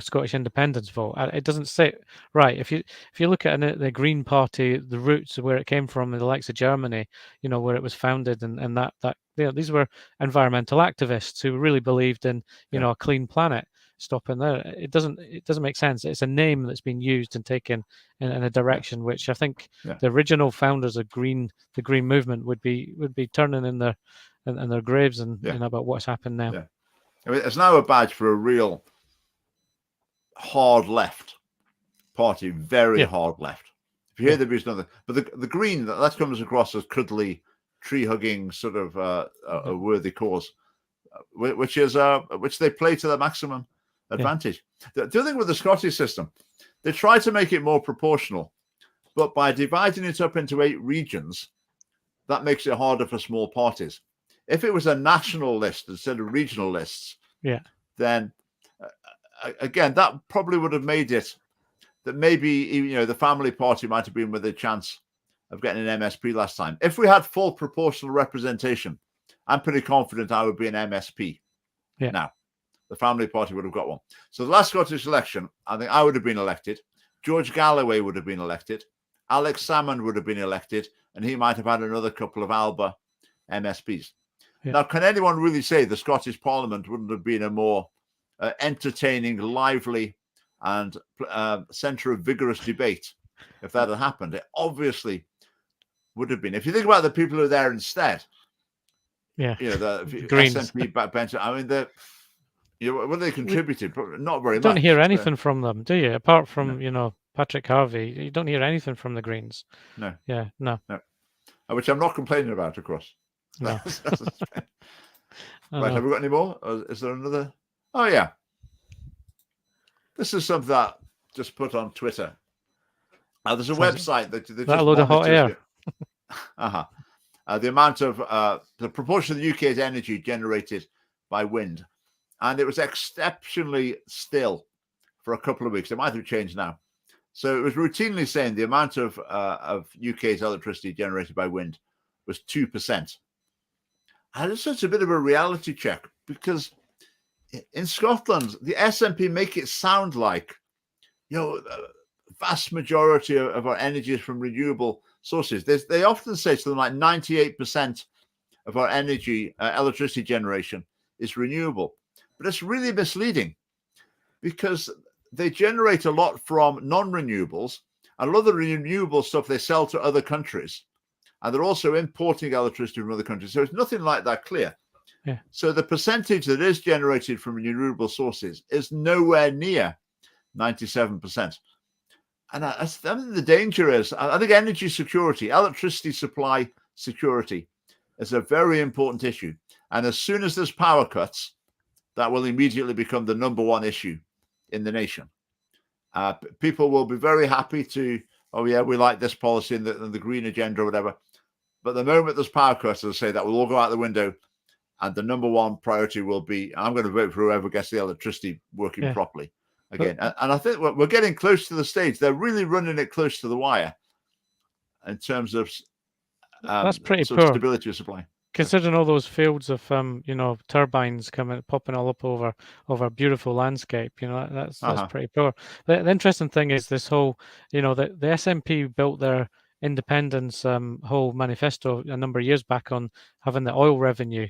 Scottish independence vote? It doesn't sit right. If you look at the Green Party, the roots of where it came from, in the likes of Germany, where it was founded, and that these were environmental activists who really believed in a clean planet. Stopping there, it doesn't make sense. It's a name that's been used and taken in a direction which I think the original founders of the Green movement would be turning in their graves and about what's happened now. Yeah, I mean, it's now a badge for a real hard left party, very hard left. If you hear the views, nothing. But the Green that comes across as cuddly, tree hugging, sort of a worthy cause, which they play to the maximum advantage. The other thing with the Scottish system, they try to make it more proportional, but by dividing it up into 8 regions, that makes it harder for small parties. If it was a national list instead of regional lists, then again, that probably would have made it that maybe the Family Party might have been with a chance of getting an MSP last time. If we had full proportional representation, I'm pretty confident I would be an MSP now. The Family Party would have got one. So the last Scottish election, I think I would have been elected. George Galloway would have been elected. Alex Salmond would have been elected, and he might have had another couple of Alba MSPs. Now, can anyone really say the Scottish Parliament wouldn't have been a more entertaining, lively, and centre of vigorous debate if that had happened? It obviously would have been. If you think about the people who are there instead, the Greens. SNP backbench, I mean, what they contributed, not very much. You don't hear anything from them, do you? Apart from Patrick Harvey, you don't hear anything from the Greens. No. No. Which I'm not complaining about, of course. No. Right, have we got any more? Or is there another? Oh yeah. This is something that just put on Twitter. There's a website that just a load of hot air. The amount of the proportion of the UK's energy generated by wind. And it was exceptionally still for a couple of weeks. It might have changed now. So it was routinely saying the amount of UK's electricity generated by wind was 2%. And it's such a bit of a reality check, because in Scotland, the SNP make it sound like, the vast majority of our energy is from renewable sources. They often say something like 98% of our energy, electricity generation is renewable. But it's really misleading, because they generate a lot from non-renewables, And a lot of the renewable stuff they sell to other countries, and they're also importing electricity from other countries. So it's nothing like that clear. Yeah. So the percentage that is generated from renewable sources is nowhere near 97%. And I think the danger is, I think energy security, electricity supply security is a very important issue. And as soon as there's power cuts, that will immediately become the number one issue in the nation. People will be very happy to, oh yeah, we like this policy and the green agenda or whatever. But the moment there's power cuts, as I say, that will all go out the window. And the number one priority will be, I'm going to vote for whoever gets the electricity working properly again. And I think we're getting close to the stage. They're really running it close to the wire in terms of that's pretty sort of poor. stability of supply. Considering all those fields of turbines popping all up over a beautiful landscape, that's pretty poor. The interesting thing is this whole, the SNP built their independence whole manifesto a number of years back on having the oil revenue,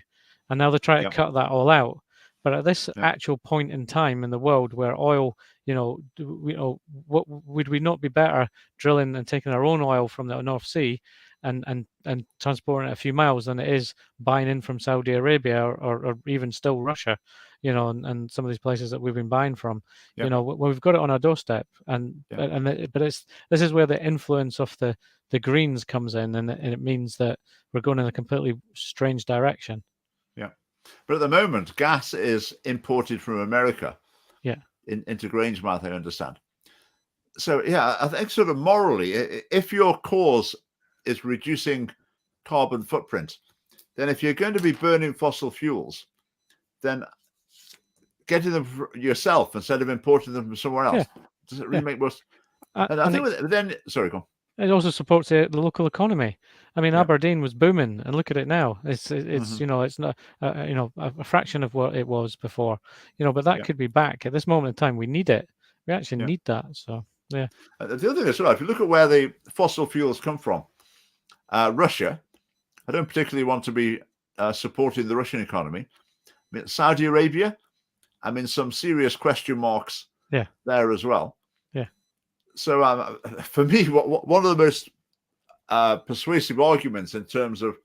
and now they try to cut that all out. But at this actual point in time in the world where oil, what would we not be better drilling and taking our own oil from the North Sea and transporting it a few miles than it is buying in from Saudi Arabia or even still Russia, and some of these places that we've been buying from, when we've got it on our doorstep, but this is where the influence of the Greens comes in, and it means that we're going in a completely strange direction. Yeah, but at the moment, gas is imported from America. Yeah, into Grangemouth, I understand. So yeah, I think sort of morally, if your cause is reducing carbon footprint, then if you're going to be burning fossil fuels, then getting them yourself instead of importing them from somewhere else, does it really make most? And I think then, sorry, go on. It also supports the local economy. I mean, Aberdeen was booming, and look at it now. It's it's not a fraction of what it was before. But that could be back at this moment in time. We need it. We actually need that. So yeah. The other thing as well, if you look at where the fossil fuels come from, Russia. I don't particularly want to be supporting the Russian economy. I mean, Saudi Arabia. I mean, some serious question marks there as well. Yeah. So for me, one of the most persuasive arguments in terms of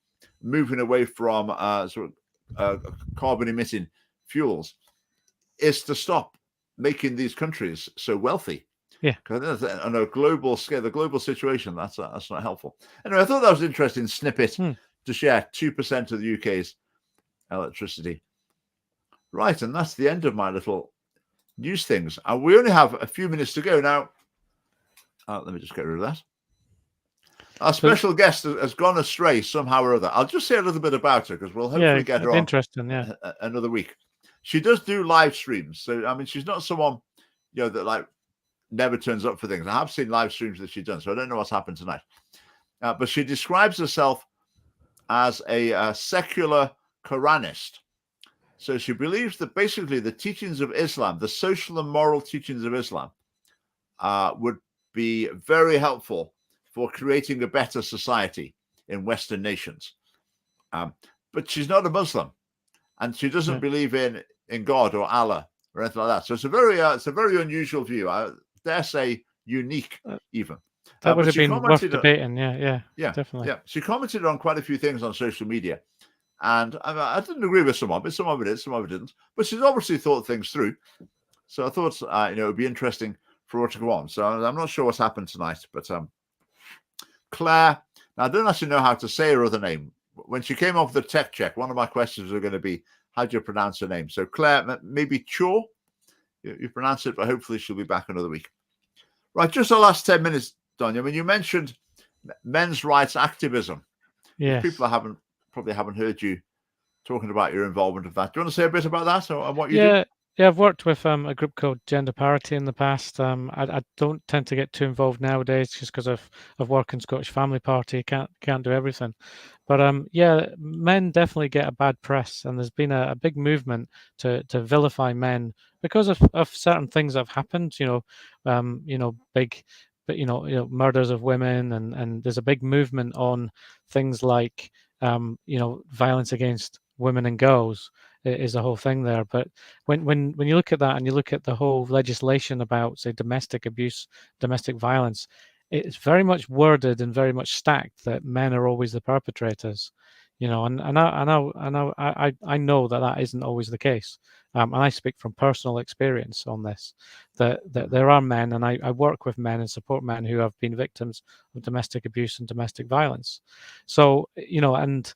moving away from carbon emitting fuels is to stop making these countries so wealthy. Yeah, because on a global scale, the global situation, that's not helpful. Anyway, I thought that was an interesting snippet to share. 2% of the UK's electricity. Right, and that's the end of my little news things. And we only have a few minutes to go now. Let me just get rid of that. Our special guest has gone astray somehow or other. I'll just say a little bit about her because we'll hopefully get her on another week. She does do live streams, so I mean, she's not someone that never turns up for things. I have seen live streams that she's done, so I don't know what's happened tonight. But she describes herself as a secular Quranist. So she believes that basically the teachings of Islam, the social and moral teachings of Islam, would be very helpful for creating a better society in Western nations. But she's not a Muslim, and she doesn't believe in God or Allah or anything like that. So it's a very unusual view. I dare say unique even. That would have been worth debating. Yeah, definitely. Yeah, she commented on quite a few things on social media, and I didn't agree with some of it. Some of it did, some of it didn't. But she's obviously thought things through. So I thought it would be interesting for her to go on. So I'm not sure what's happened tonight, but Claire. Now I don't actually know how to say her other name. When she came off the tech check, one of my questions were going to be, how do you pronounce her name? So Claire, maybe Cho. You pronounce it, but hopefully she'll be back another week. Right, just the last 10 minutes, Donya. I mean, you mentioned men's rights activism. Yeah. People probably haven't heard you talking about your involvement with that. Do you want to say a bit about that and what you do? Yeah, I've worked with a group called Gender Parity in the past. I don't tend to get too involved nowadays just because of work in Scottish Family Party. Can't do everything. But men definitely get a bad press, and there's been a big movement to vilify men because of certain things that have happened. Big, but murders of women, and there's a big movement on things like violence against women and girls is the whole thing there. But when you look at that and you look at the whole legislation about, say, domestic abuse, domestic violence, it's very much worded and very much stacked that men are always the perpetrators, and I know that isn't always the case, and I speak from personal experience on this, that there are men, and I work with men and support men who have been victims of domestic abuse and domestic violence. So and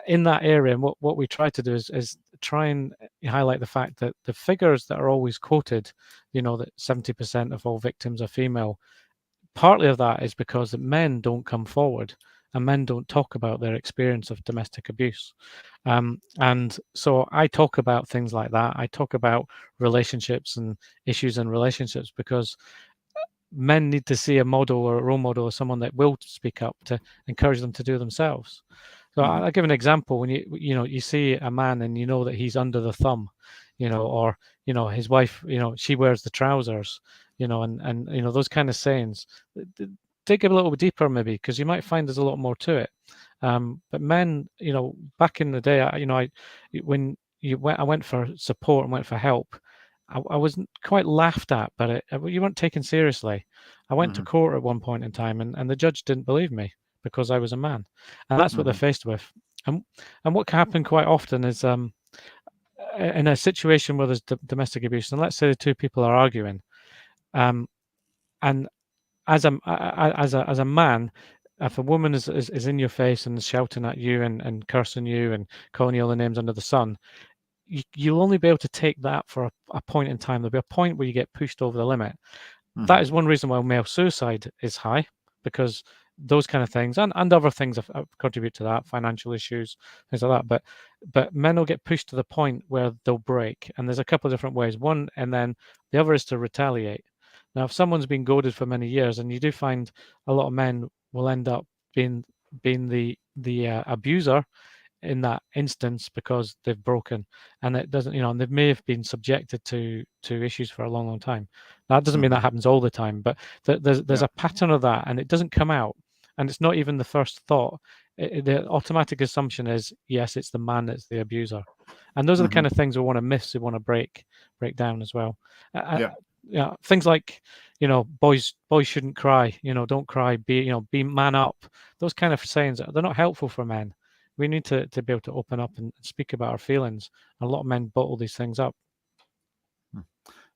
in that area, and what we try to do is try and highlight the fact that the figures that are always quoted, that 70% of all victims are female, partly of that is because that men don't come forward and men don't talk about their experience of domestic abuse. And so I talk about things like that. I talk about relationships and issues in relationships because men need to see a model or a role model or someone that will speak up to encourage them to do themselves. So I'll give an example. When you see a man and you know that he's under the thumb, or his wife, she wears the trousers, and those kind of sayings. Dig a little bit deeper maybe, because you might find there's a lot more to it. But men, back in the day, I went for support and went for help. I wasn't quite laughed at, but you weren't taken seriously. I went to court at one point in time, and the judge didn't believe me because I was a man, and that's what they're faced with. And what can happen quite often is in a situation where there's domestic abuse, and let's say the two people are arguing, and as a man, if a woman is in your face and is shouting at you and cursing you and calling you all the names under the sun, you'll only be able to take that for a point in time. There'll be a point where you get pushed over the limit. That is one reason why male suicide is high, because those kind of things and other things have contribute to that, financial issues, things like that. But men will get pushed to the point where they'll break. And there's a couple of different ways. One, and then the other is to retaliate. Now, if someone's been goaded for many years, and you do find a lot of men will end up being the abuser in that instance because they've broken, and it doesn't, and they may have been subjected to issues for a long time. Now, that doesn't mean that happens all the time, but there's a pattern of that, and it doesn't come out, and it's not even the first thought. The automatic assumption is, yes, it's the man that's the abuser, and those are the kind of things we want to miss, we want to break down as well. Things like, boys shouldn't cry, don't cry, be man up. Those kind of sayings, they're not helpful for men. We need to be able to open up and speak about our feelings. A lot of men bottle these things up.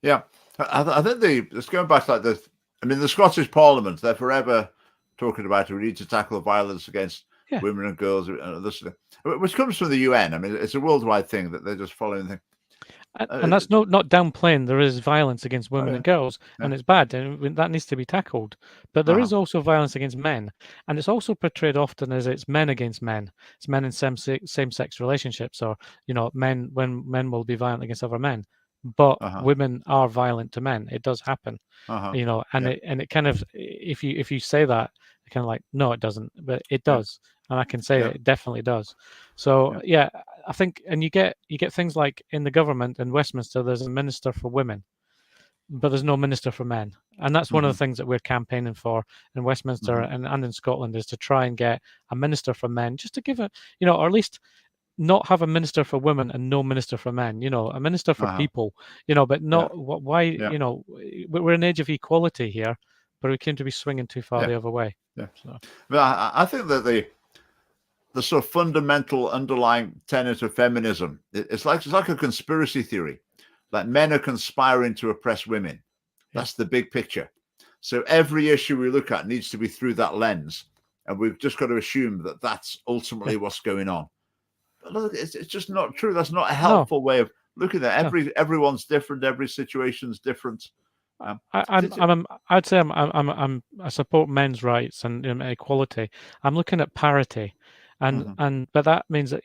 Yeah, I think it's going back to like this. I mean, the Scottish Parliament, they're forever talking about we need to tackle violence against women and girls, which comes from the UN. I mean, it's a worldwide thing that they're just following the thing. And that's not downplaying. There is violence against women and girls, and it's bad, and that needs to be tackled. But there is also violence against men, and it's also portrayed often as it's men against men. It's men in same-sex relationships, or men will be violent against other men. But women are violent to men. It does happen, it kind of, if you say that, kind of like, no, it doesn't, but it does, and I can say that it definitely does. So I think, and you get things like in the government in Westminster, there's a minister for women, but there's no minister for men, and that's one of the things that we're campaigning for in Westminster and in Scotland, is to try and get a minister for men, just to give it, or at least not have a minister for women and no minister for men, a minister for people, but not why, we're in an age of equality here, but we seem to be swinging too far the other way. So. But I think that the sort of fundamental underlying tenet of feminism, it's like a conspiracy theory, like men are conspiring to oppress women. That's the big picture. So every issue we look at needs to be through that lens, and we've just got to assume that that's ultimately what's going on. But look, it's just not true. That's not a helpful way of looking at it. Everyone's different. Every situation's different. I'd say I support men's rights and equality. I'm looking at parity, and but that means that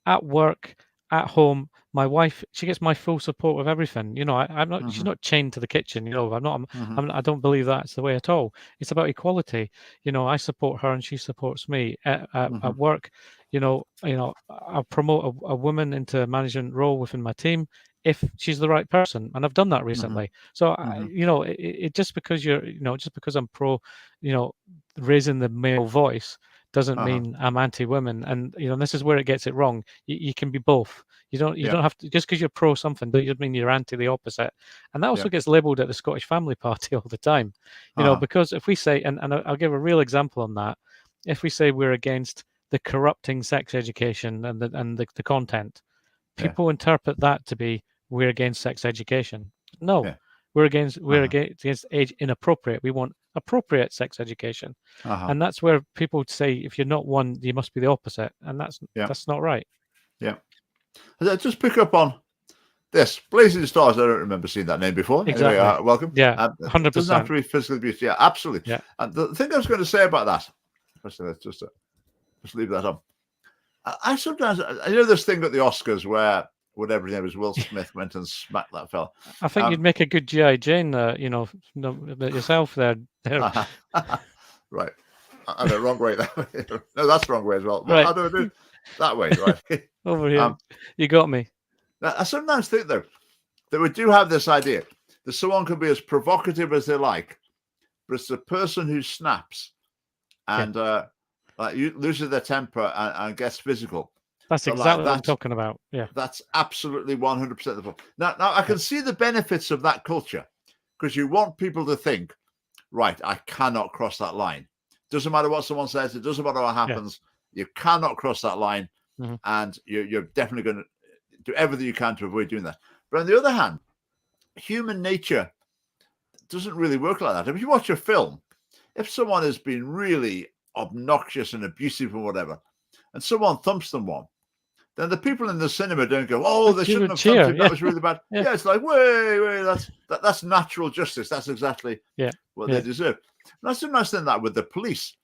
at work, at home, my wife, she gets my full support with everything. I'm not. She's not chained to the kitchen. I'm not. I don't believe that's the way at all. It's about equality. I support her and she supports me at work. I'll promote a woman into a management role within my team if she's the right person, and I've done that recently. So it just because just because I'm pro, raising the male voice doesn't mean I'm anti-women. And this is where it gets it wrong. You can be both. You don't have to, just because you're pro something doesn't mean you're anti the opposite. And that also gets labelled at the Scottish Family Party all the time, because if we say, and I'll give a real example on that, if we say we're against the corrupting sex education and the content, people interpret that to be we're against sex education. No, we're against age inappropriate. We want appropriate sex education, and that's where people say if you're not one, you must be the opposite, and that's not right. Yeah. Just pick up on this. Blazing Stars, I don't remember seeing that name before. Exactly. Anyway, welcome. Yeah, 100%. It doesn't have to be physical abuse. Yeah, absolutely. Yeah. And the thing I was going to say about that, let's just leave that up. I sometimes, this thing at the Oscars where whatever his name was, Will Smith, went and smacked that fella. I think you'd make a good G.I. Jane, yourself there. Right. I know, wrong way. No, that's the wrong way as well. Right. How do I do it? That way, right? Over here. You got me. I sometimes think, though, that we do have this idea that someone can be as provocative as they like, but it's the person who snaps and loses their temper and gets physical. That's exactly what I'm talking about. Yeah. That's absolutely 100% the problem. Now I can see the benefits of that culture, because you want people to think, right, I cannot cross that line. Doesn't matter what someone says. It doesn't matter what happens. You cannot cross that line. Mm-hmm. And you're definitely going to do everything you can to avoid doing that. But on the other hand, human nature doesn't really work like that. If you watch a film, if someone has been really obnoxious and abusive and whatever, and someone thumps them one, then the people in the cinema don't go, "Oh, they shouldn't have thumped him. That was really bad." Yeah, it's like, wait, that's natural justice. That's exactly what they deserve. And I sometimes think that with the police.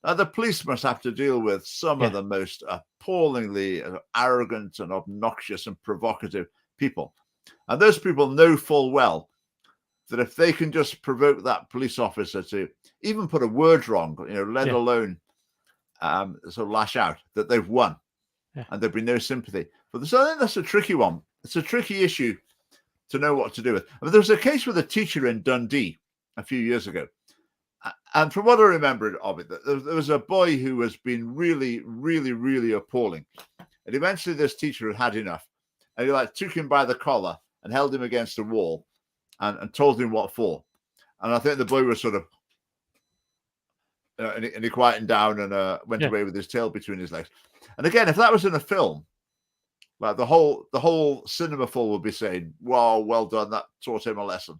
The police must have to deal with some of the most appallingly arrogant and obnoxious and provocative people. And those people know full well that if they can just provoke that police officer to even put a word wrong, let alone sort of lash out, that they've won. And there'd be no sympathy. So I think that's a tricky one. It's a tricky issue to know what to do with. I mean, there was a case with a teacher in Dundee a few years ago. And from what I remember of it, there was a boy who was being really, really, really appalling. And eventually this teacher had enough. And he took him by the collar and held him against the wall and told him what for. And I think the boy was sort of, and he quietened down and went away with his tail between his legs. And again, if that was in a film, like the whole cinema full would be saying, "Wow, well done, that taught him a lesson."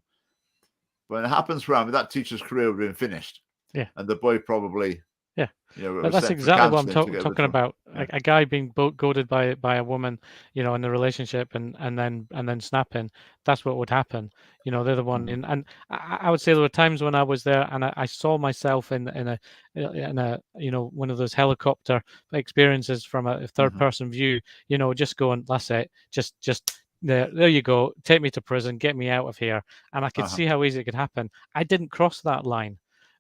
When it happens for him, that teacher's career would have been finished. Yeah. And the boy probably. Yeah. But that's exactly what I'm talking about. A guy being goaded by a woman, in a relationship and then snapping. That's what would happen. They're the one. And I would say there were times when I was there and I saw myself in a one of those helicopter experiences from a third person view. Just going, that's it. Just. There you go. Take me to prison. Get me out of here. And I could see how easy it could happen. I didn't cross that line,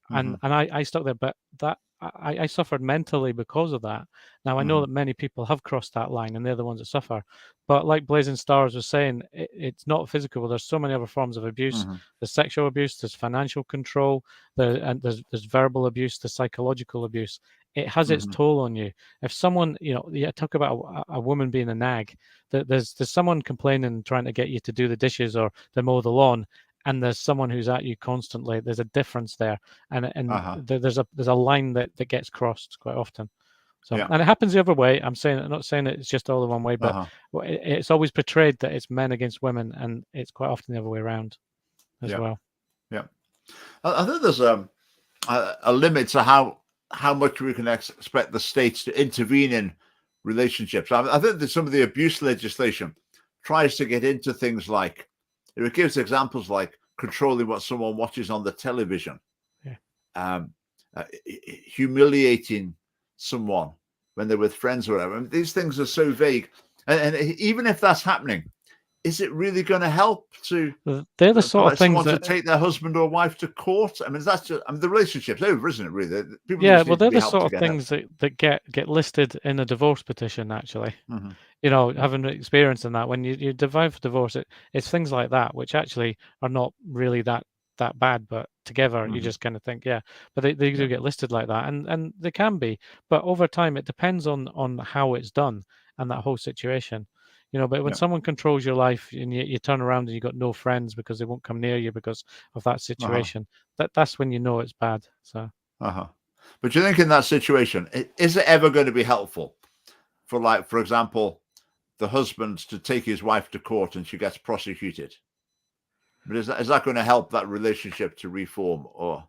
and I stuck there. But I suffered mentally because of that. Now I know that many people have crossed that line, and they're the ones that suffer. But like Blazing Stars was saying, it's not physical. There's so many other forms of abuse. There's sexual abuse. There's financial control. There's verbal abuse. There's psychological abuse. It has its toll on you. If someone, talk about a woman being a nag, there's someone complaining, trying to get you to do the dishes or to mow the lawn, and there's someone who's at you constantly. There's a difference there, and there's a line that gets crossed quite often. So, and it happens the other way. I'm not saying it's just all the one way, but it's always portrayed that it's men against women, and it's quite often the other way around as well. Yeah, I think there's a limit to how much we can expect the states to intervene in relationships. I think that some of the abuse legislation tries to get into things like, it gives examples like controlling what someone watches on the television, humiliating someone when they're with friends or whatever. I mean, these things are so vague. And even if that's happening, is it really going to help to? They're the sort of things that to take their husband or wife to court. I mean, that's just. I mean, the relationship's over, isn't it? Really? People they're the sort of things that get listed in a divorce petition. Actually, having experience in that, when you divide for divorce, it's things like that which actually are not really that bad, but together you just kind of think, but they do get listed like that, and they can be. But over time, it depends on how it's done and that whole situation. But when someone controls your life and you turn around and you've got no friends because they won't come near you because of that situation, that's when you know it's bad. So. But you think in that situation, is it ever going to be helpful for example, the husband to take his wife to court and she gets prosecuted? But is that going to help that relationship to reform? Or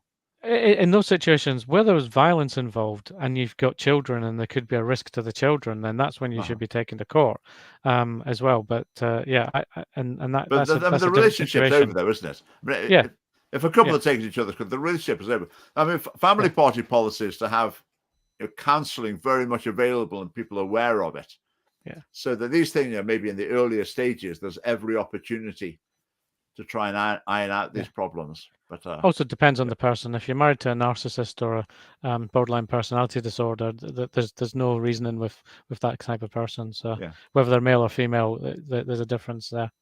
in those situations where there was violence involved and you've got children and there could be a risk to the children, then that's when you should be taken to court as well. But that's the relationship's over, though, isn't it? If a couple are taking each other, the relationship is over. I mean, family party policy is to have counselling very much available and people aware of it. So that these things, maybe in the earlier stages, there's every opportunity to try and iron out these problems. But also depends on the person. If you're married to a narcissist or a borderline personality disorder, there's no reasoning with that type of person. So whether they're male or female, there's a difference there.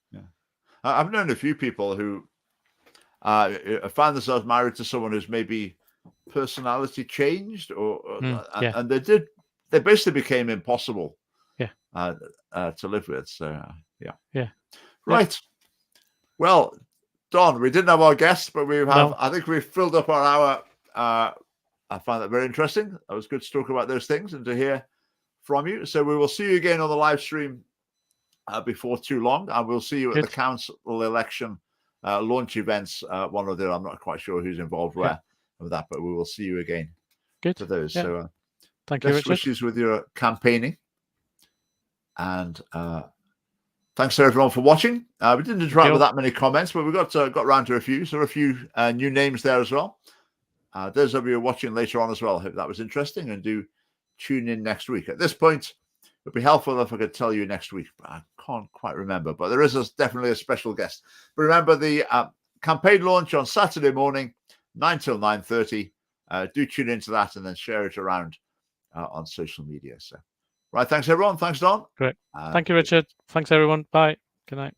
I've known a few people who found themselves married to someone who's maybe personality changed, and they basically became impossible to live with. So right. Well, Don, we didn't have our guests, but I think we've filled up our hour. I found that very interesting. It was good to talk about those things and to hear from you. So we will see you again on the live stream before too long, and we'll see you at the council election launch events, one or the other. I'm not quite sure who's involved with that, but we will see you again for those. So thank you, Richard. Wishes with your campaigning, and thanks to everyone for watching. We didn't interact with that many comments, but we got round to a few. So a few new names there as well. Those of you watching later on as well, hope that was interesting, and do tune in next week. At this point, it'd be helpful if I could tell you next week, but I can't quite remember. But there is definitely a special guest. But remember, the campaign launch on Saturday morning, 9 till 9:30. Do tune into that and then share it around on social media. So, right, thanks everyone. Thanks, Don. Great. Thank you, Richard. Thanks everyone. Bye. Good night.